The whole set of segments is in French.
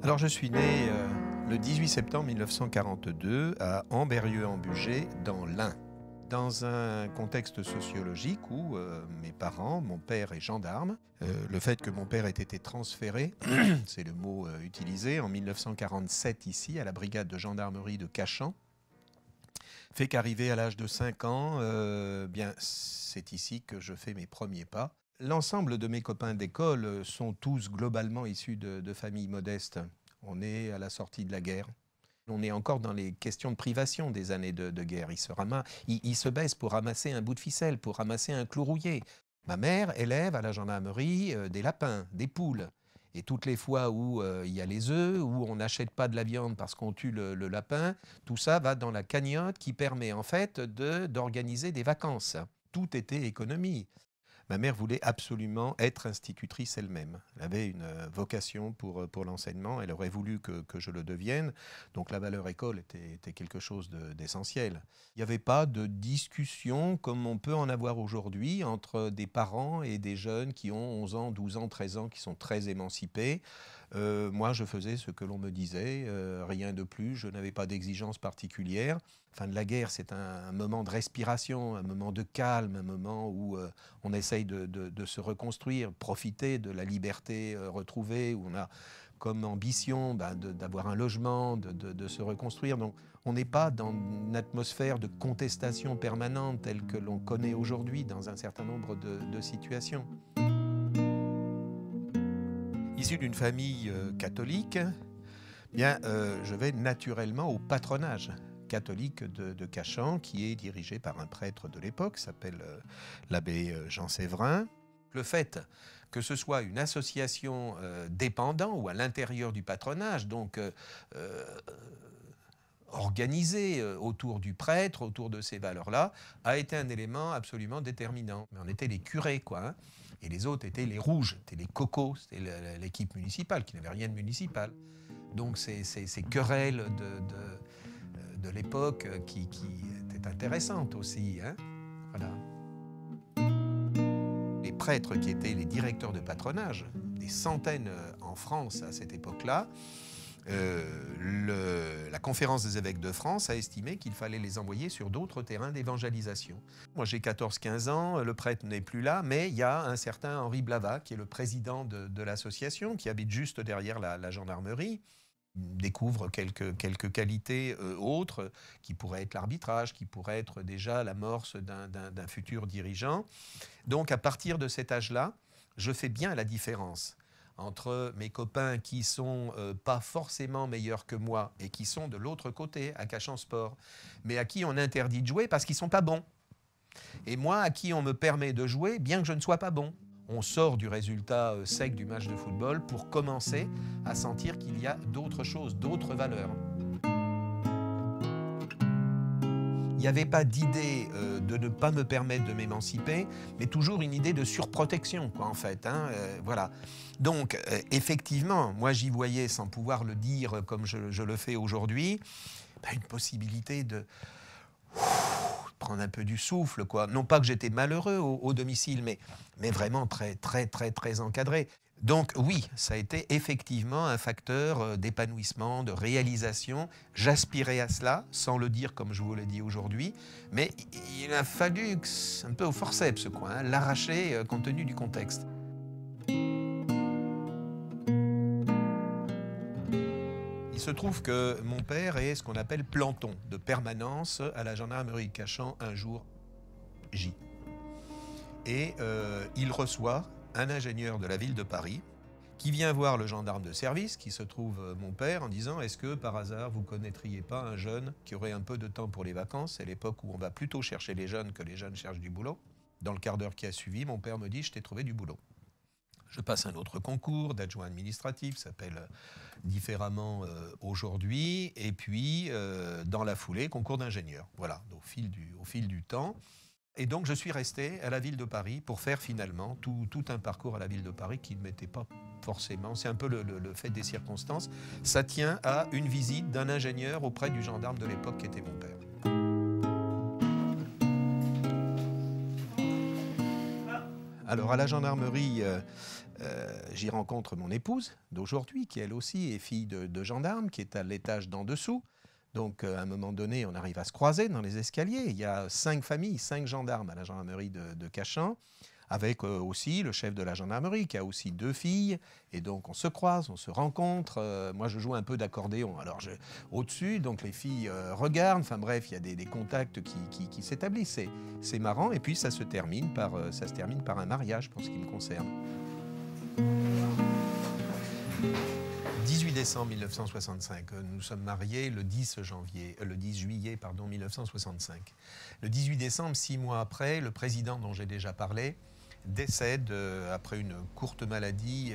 Alors je suis né le 18 septembre 1942 à Ambérieu-en-Bugey, dans l'Ain, dans un contexte sociologique où mes parents, mon père est gendarme. Le fait que mon père ait été transféré, c'est le mot utilisé, en 1947 ici, à la brigade de gendarmerie de Cachan, fait qu'arrivé à l'âge de 5 ans, bien, c'est ici que je fais mes premiers pas. L'ensemble de mes copains d'école sont tous globalement issus de familles modestes. On est à la sortie de la guerre. On est encore dans les questions de privation des années de guerre. Ils se baissent pour ramasser un bout de ficelle, pour ramasser un clou rouillé. Ma mère élève à la gendarmerie des lapins, des poules. Et toutes les fois où il y a les œufs, où on n'achète pas de la viande parce qu'on tue le lapin, tout ça va dans la cagnotte qui permet en fait d'organiser des vacances. Tout était économie. Ma mère voulait absolument être institutrice elle-même. Elle avait une vocation pour l'enseignement, elle aurait voulu que je le devienne, donc la valeur école était quelque chose d'essentiel. Il n'y avait pas de discussion comme on peut en avoir aujourd'hui entre des parents et des jeunes qui ont 11 ans, 12 ans, 13 ans, qui sont très émancipés. Moi, je faisais ce que l'on me disait, rien de plus, je n'avais pas d'exigence particulière. Fin de la guerre, c'est un moment de respiration, un moment de calme, un moment où on essaye de se reconstruire, profiter de la liberté retrouvée, où on a comme ambition d'avoir un logement, de se reconstruire. Donc on n'est pas dans une atmosphère de contestation permanente telle que l'on connaît aujourd'hui dans un certain nombre de situations. Issu d'une famille catholique, bien, je vais naturellement au patronage catholique de Cachan, qui est dirigé par un prêtre de l'époque, s'appelle l'abbé Jean Séverin. Le fait que ce soit une association dépendant ou à l'intérieur du patronage, donc organisée autour du prêtre, autour de ces valeurs-là, a été un élément absolument déterminant. Mais on était les curés, quoi, hein, et les autres étaient les rouges, c'était les cocos, c'était l'équipe municipale qui n'avait rien de municipal. Donc ces querelles de l'époque qui étaient intéressantes aussi, hein, voilà. Les prêtres qui étaient les directeurs de patronage, des centaines en France à cette époque-là, la conférence des évêques de France a estimé qu'il fallait les envoyer sur d'autres terrains d'évangélisation. Moi j'ai 14-15 ans, le prêtre n'est plus là, mais il y a un certain Henri Blavat qui est le président de l'association, qui habite juste derrière la gendarmerie. Découvre quelques qualités autres qui pourraient être l'arbitrage, qui pourraient être déjà l'amorce d'un futur dirigeant. Donc à partir de cet âge-là, je fais bien la différence entre mes copains qui sont pas forcément meilleurs que moi et qui sont de l'autre côté, à Cachan Sport, mais à qui on interdit de jouer parce qu'ils sont pas bons. Et moi, à qui on me permet de jouer bien que je ne sois pas bon. On sort du résultat sec du match de football pour commencer à sentir qu'il y a d'autres choses, d'autres valeurs. Il n'y avait pas d'idée de ne pas me permettre de m'émanciper, mais toujours une idée de surprotection, quoi, en fait, hein, voilà. Donc, effectivement, moi j'y voyais, sans pouvoir le dire comme je le fais aujourd'hui, une possibilité de prendre un peu du souffle, quoi. Non pas que j'étais malheureux au domicile, mais vraiment très encadré. Donc oui, ça a été effectivement un facteur d'épanouissement, de réalisation. J'aspirais à cela, sans le dire comme je vous le dis aujourd'hui, mais il a fallu, un peu au forceps, quoi, hein, l'arracher compte tenu du contexte. Il se trouve que mon père est ce qu'on appelle planton, de permanence à la gendarmerie de Cachan un jour J. Et il reçoit un ingénieur de la ville de Paris qui vient voir le gendarme de service, qui se trouve mon père, en disant « Est-ce que par hasard vous connaîtriez pas un jeune qui aurait un peu de temps pour les vacances ?» C'est l'époque où on va plutôt chercher les jeunes que les jeunes cherchent du boulot. Dans le quart d'heure qui a suivi, mon père me dit « Je t'ai trouvé du boulot ». Je passe un autre concours d'adjoint administratif, s'appelle différemment aujourd'hui, et puis dans la foulée, concours d'ingénieur. Voilà, au fil du temps. Et donc je suis resté à la ville de Paris pour faire finalement tout un parcours à la ville de Paris qui ne m'était pas forcément, c'est un peu le fait des circonstances. Ça tient à une visite d'un ingénieur auprès du gendarme de l'époque qui était mon père. Alors à la gendarmerie, j'y rencontre mon épouse d'aujourd'hui, qui elle aussi est fille de gendarme, qui est à l'étage d'en dessous. Donc à un moment donné, on arrive à se croiser dans les escaliers. Il y a 5 familles, 5 gendarmes à la gendarmerie de Cachan, avec aussi le chef de la gendarmerie qui a aussi 2 filles. Et donc on se croise, on se rencontre. Moi je joue un peu d'accordéon. Alors au-dessus, donc les filles regardent. Enfin bref, il y a des contacts qui s'établissent. C'est marrant. Et puis ça se termine par un mariage pour ce qui me concerne. 18 décembre 1965, nous sommes mariés le 10 juillet 1965. Le 18 décembre, 6 mois après, le président dont j'ai déjà parlé décède après une courte maladie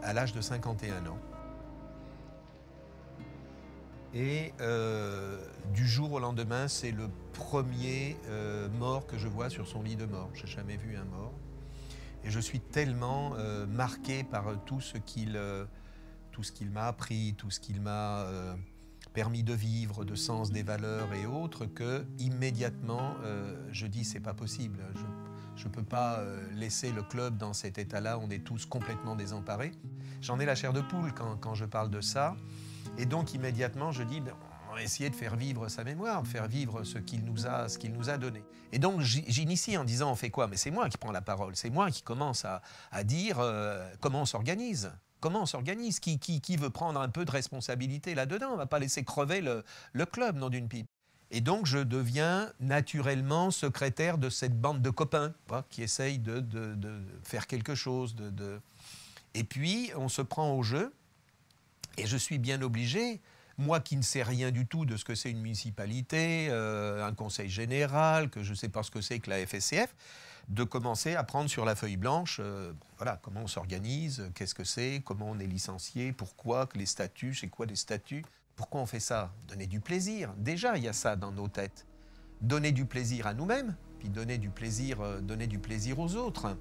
à l'âge de 51 ans. Et du jour au lendemain, c'est le premier mort que je vois sur son lit de mort. Je n'ai jamais vu un mort. Et je suis tellement marqué par tout ce qu'il m'a appris, tout ce qu'il m'a permis de vivre, de sens des valeurs et autres, que immédiatement je dis c'est pas possible. Je ne peux pas laisser le club dans cet état-là. On est tous complètement désemparés. J'en ai la chair de poule quand je parle de ça. Et donc immédiatement je dis on va essayer de faire vivre sa mémoire, de faire vivre ce qu'il nous a donné. Et donc j'initie en disant on fait quoi? Mais c'est moi qui prends la parole, c'est moi qui commence à dire comment on s'organise. Comment on s'organise? Qui veut prendre un peu de responsabilité là-dedans? On ne va pas laisser crever le club, non d'une pipe. Et donc je deviens naturellement secrétaire de cette bande de copains qui essayent de faire quelque chose. Et puis on se prend au jeu et je suis bien obligé, moi qui ne sais rien du tout de ce que c'est une municipalité, un conseil général, que je ne sais pas ce que c'est que la FSCF, de commencer à prendre sur la feuille blanche, voilà, comment on s'organise, qu'est-ce que c'est, comment on est licencié, pourquoi, les statuts, c'est quoi les statuts, pourquoi on fait ça? Donner du plaisir, déjà il y a ça dans nos têtes. Donner du plaisir à nous-mêmes, puis donner du plaisir aux autres.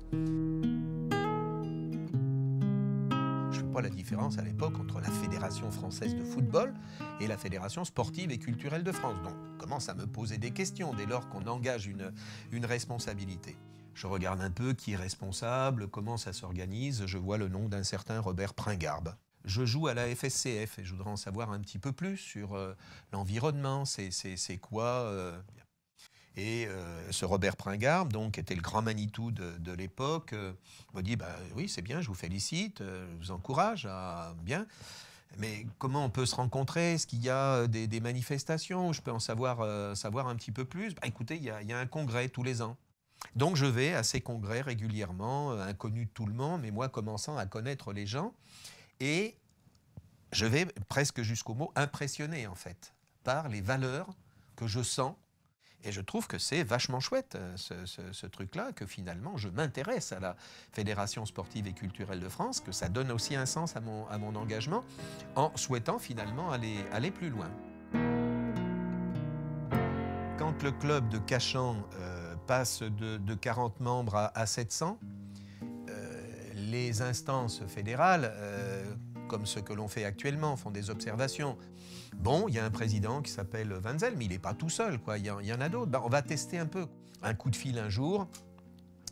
Je ne fais pas la différence à l'époque entre la Fédération française de football et la Fédération sportive et culturelle de France. Donc, on commence à me poser des questions dès lors qu'on engage une responsabilité. Je regarde un peu qui est responsable, comment ça s'organise. Je vois le nom d'un certain Robert Pringarbe. Je joue à la FSCF et je voudrais en savoir un petit peu plus sur l'environnement, c'est quoi. Et ce Robert Pringarbe, donc, était le grand Manitou de l'époque, me dit oui, c'est bien, je vous félicite, je vous encourage bien. Mais comment on peut se rencontrer? Est-ce qu'il y a des manifestations où je peux en savoir un petit peu plus? Écoutez, il y a un congrès tous les ans. Donc je vais à ces congrès régulièrement, inconnu de tout le monde, mais moi commençant à connaître les gens. Et je vais presque jusqu'au mot impressionné, en fait, par les valeurs que je sens. Et je trouve que c'est vachement chouette, ce truc-là, que finalement je m'intéresse à la Fédération sportive et culturelle de France, que ça donne aussi un sens à mon engagement, en souhaitant finalement aller plus loin. Quand le club de Cachan passe de 40 membres à 700, les instances fédérales, comme ce que l'on fait actuellement, font des observations. Bon, il y a un président qui s'appelle Wenzel, mais il n'est pas tout seul, quoi. Il y en a d'autres. On va tester un peu. Un coup de fil un jour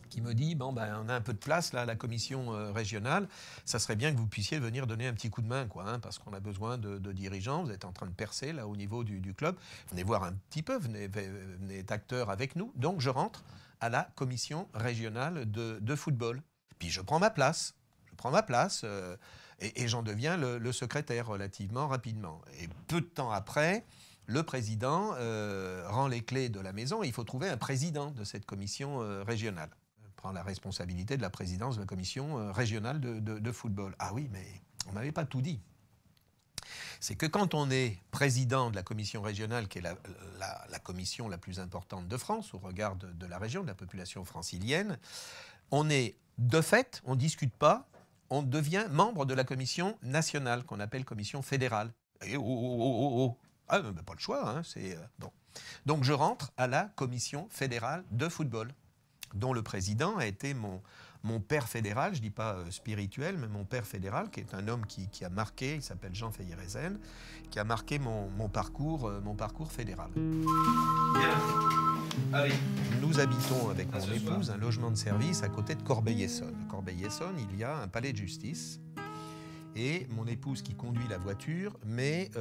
qui me dit, on a un peu de place là à la commission régionale, ça serait bien que vous puissiez venir donner un petit coup de main, quoi, parce qu'on a besoin de dirigeants, vous êtes en train de percer là au niveau du club, venez voir un petit peu, venez être acteur avec nous. Donc je rentre à la commission régionale de football. Puis je prends ma place, et j'en deviens le secrétaire relativement rapidement. Et peu de temps après, le président rend les clés de la maison et il faut trouver un président de cette commission régionale. Je prends la responsabilité de la présidence de la commission régionale de football. Ah oui, mais on ne m'avait pas tout dit. C'est que quand on est président de la commission régionale, qui est la commission la plus importante de France au regard de la région, de la population francilienne, on est de fait, on ne discute pas, on devient membre de la commission nationale, qu'on appelle commission fédérale. Et Ah, pas le choix, hein, c'est bon. Donc je rentre à la commission fédérale de football, dont le président a été mon père fédéral, je ne dis pas spirituel, mais mon père fédéral, qui est un homme qui a marqué, il s'appelle Jean Feyer-Ezen, qui a marqué mon parcours fédéral. Bien. Allez. Nous habitons avec mon épouse un logement de service à côté de Corbeil-Essonnes. À Corbeil-Essonnes, il y a un palais de justice. Et mon épouse qui conduit la voiture met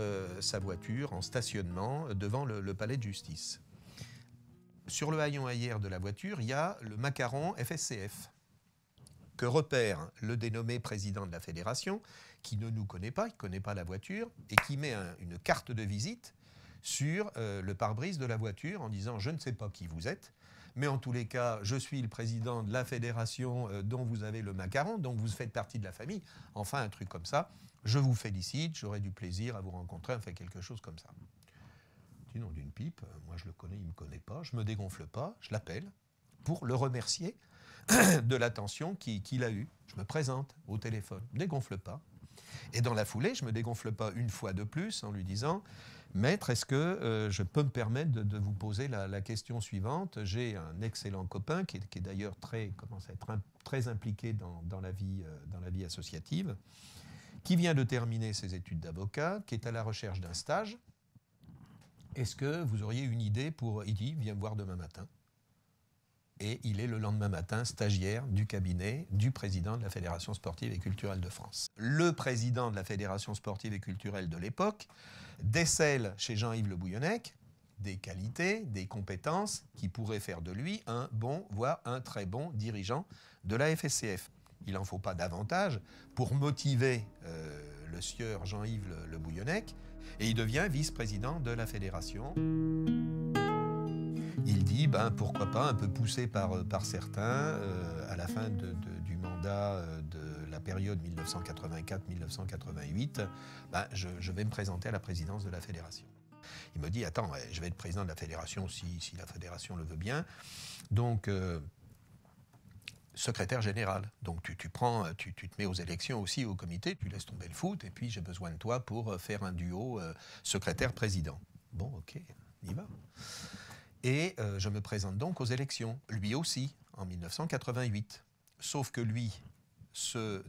sa voiture en stationnement devant le palais de justice. Sur le haillon arrière de la voiture, il y a le macaron FSCF que repère le dénommé président de la fédération, qui ne nous connaît pas, il ne connaît pas la voiture, et qui met une carte de visite sur le pare-brise de la voiture en disant « Je ne sais pas qui vous êtes, mais en tous les cas, je suis le président de la fédération dont vous avez le macaron, donc vous faites partie de la famille. » Enfin, un truc comme ça. Je vous félicite, j'aurai du plaisir à vous rencontrer, enfin quelque chose comme ça. Du nom d'une pipe, moi je le connais, il ne me connaît pas, je ne me dégonfle pas, je l'appelle pour le remercier de l'attention qu'il a eue. Je me présente au téléphone, ne dégonfle pas. Et dans la foulée, je ne me dégonfle pas une fois de plus en lui disant « Maître, est-ce que je peux me permettre de vous poser la question suivante ? J'ai un excellent copain qui est d'ailleurs commence à être très impliqué dans la vie associative, qui vient de terminer ses études d'avocat, qui est à la recherche d'un stage. Est-ce que vous auriez une idée pour... » Il dit « Viens me voir demain matin. » Et il est le lendemain matin stagiaire du cabinet du président de la Fédération sportive et culturelle de France. Le président de la Fédération sportive et culturelle de l'époque décèle chez Jean-Yves Le Bouillonnec des qualités, des compétences qui pourraient faire de lui un bon, voire un très bon dirigeant de la FSCF. Il n'en faut pas davantage pour motiver le sieur Jean-Yves Le Bouillonnec, et il devient vice-président de la fédération. Il dit, pourquoi pas, un peu poussé par certains, à la fin du mandat de la période 1984-1988, je vais me présenter à la présidence de la fédération. Il me dit, attends, je vais être président de la fédération si la fédération le veut bien. Donc, secrétaire général. Donc tu te mets aux élections aussi au comité, tu laisses tomber le foot, et puis j'ai besoin de toi pour faire un duo secrétaire-président. Bon, ok, on y va. Et je me présente donc aux élections, lui aussi, en 1988. Sauf que lui,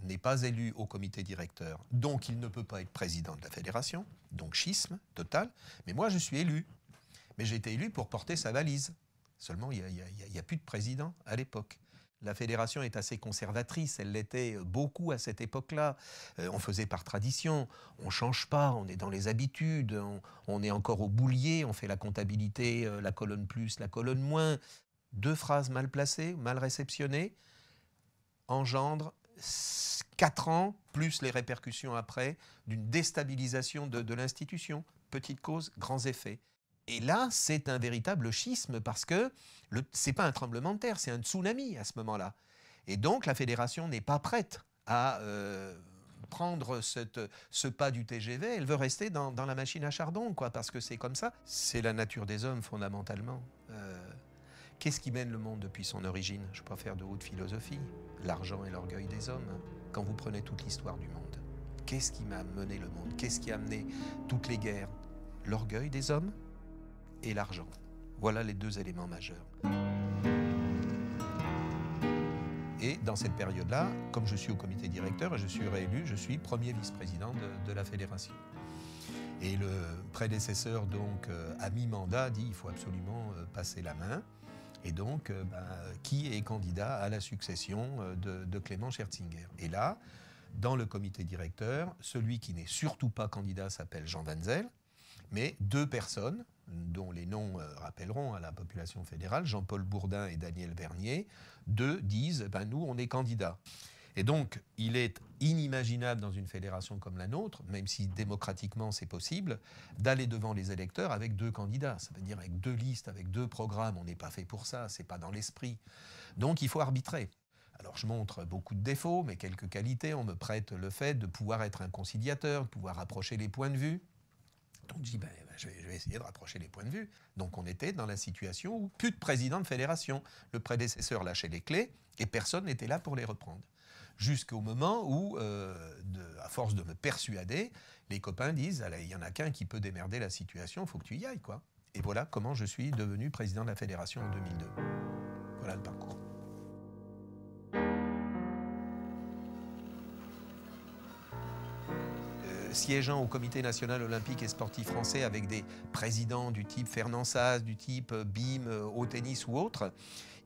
n'est pas élu au comité directeur, donc il ne peut pas être président de la fédération, donc schisme total, mais moi je suis élu. Mais j'ai été élu pour porter sa valise. Seulement, il n'y a plus de président à l'époque. La fédération est assez conservatrice, elle l'était beaucoup à cette époque-là. On faisait par tradition, on ne change pas, on est dans les habitudes, on est encore au boulier, on fait la comptabilité, la colonne plus, la colonne moins. 2 phrases mal placées, mal réceptionnées, engendrent 4 ans, plus les répercussions après, d'une déstabilisation de l'institution. Petite cause, grands effets. Et là, c'est un véritable schisme parce que ce n'est pas un tremblement de terre, c'est un tsunami à ce moment-là. Et donc, la fédération n'est pas prête à prendre ce pas du TGV. Elle veut rester dans la machine à charbon, quoi, parce que c'est comme ça. C'est la nature des hommes, fondamentalement. Qu'est-ce qui mène le monde depuis son origine? Je ne peux pas faire de haute philosophie. L'argent et l'orgueil des hommes. Quand vous prenez toute l'histoire du monde, qu'est-ce qui m'a mené le monde? Qu'est-ce qui a amené toutes les guerres? L'orgueil des hommes et l'argent. Voilà les 2 éléments majeurs. Et dans cette période-là, comme je suis au comité directeur et je suis réélu, je suis premier vice-président de la fédération. Et le prédécesseur, donc, à mi-mandat, dit il faut absolument passer la main. Et donc, qui est candidat à la succession de Clément Scherzinger? Et là, dans le comité directeur, celui qui n'est surtout pas candidat s'appelle Jean Wenzel, mais 2 personnes, dont les noms rappelleront à la population fédérale, Jean-Paul Bourdin et Daniel Vernier, 2 disent nous, on est candidats. Et donc, il est inimaginable dans une fédération comme la nôtre, même si démocratiquement c'est possible, d'aller devant les électeurs avec 2 candidats. Ça veut dire avec 2 listes, avec 2 programmes. On n'est pas fait pour ça, c'est pas dans l'esprit. Donc, il faut arbitrer. Alors, je montre beaucoup de défauts, mais quelques qualités. On me prête le fait de pouvoir être un conciliateur, de pouvoir rapprocher les points de vue. Donc je dis, je vais essayer de rapprocher les points de vue. Donc on était dans la situation où plus de président de fédération. Le prédécesseur lâchait les clés et personne n'était là pour les reprendre. Jusqu'au moment où, à force de me persuader, les copains disent, il n'y en a qu'un qui peut démerder la situation, il faut que tu y ailles, quoi. Et voilà comment je suis devenu président de la fédération en 2002. Voilà le parcours. siégeant au Comité national olympique et sportif français avec des présidents du type Fernand Saz, du type Bim au tennis ou autre,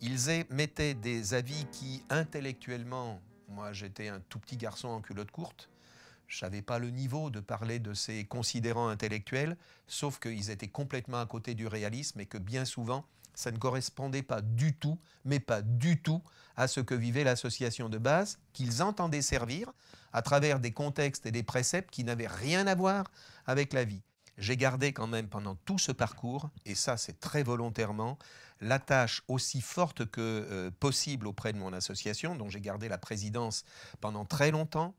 ils mettaient des avis qui intellectuellement, moi j'étais un tout petit garçon en culotte courte, je n'avais pas le niveau de parler de ces considérants intellectuels, sauf qu'ils étaient complètement à côté du réalisme et que bien souvent, ça ne correspondait pas du tout, mais pas du tout, à ce que vivait l'association de base, qu'ils entendaient servir à travers des contextes et des préceptes qui n'avaient rien à voir avec la vie. J'ai gardé quand même pendant tout ce parcours, et ça c'est très volontairement, l'attache aussi forte que possible auprès de mon association, dont j'ai gardé la présidence pendant très longtemps.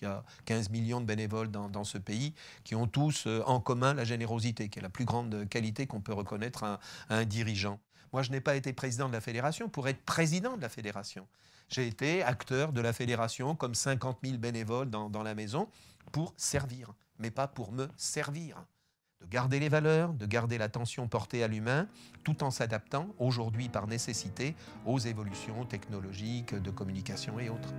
Il y a 15 millions de bénévoles dans ce pays qui ont tous en commun la générosité, qui est la plus grande qualité qu'on peut reconnaître à un dirigeant. Moi, je n'ai pas été président de la fédération pour être président de la fédération. J'ai été acteur de la fédération comme 50 000 bénévoles dans la maison pour servir, mais pas pour me servir. De garder les valeurs, de garder l'attention portée à l'humain, tout en s'adaptant, aujourd'hui par nécessité, aux évolutions technologiques, de communication et autres.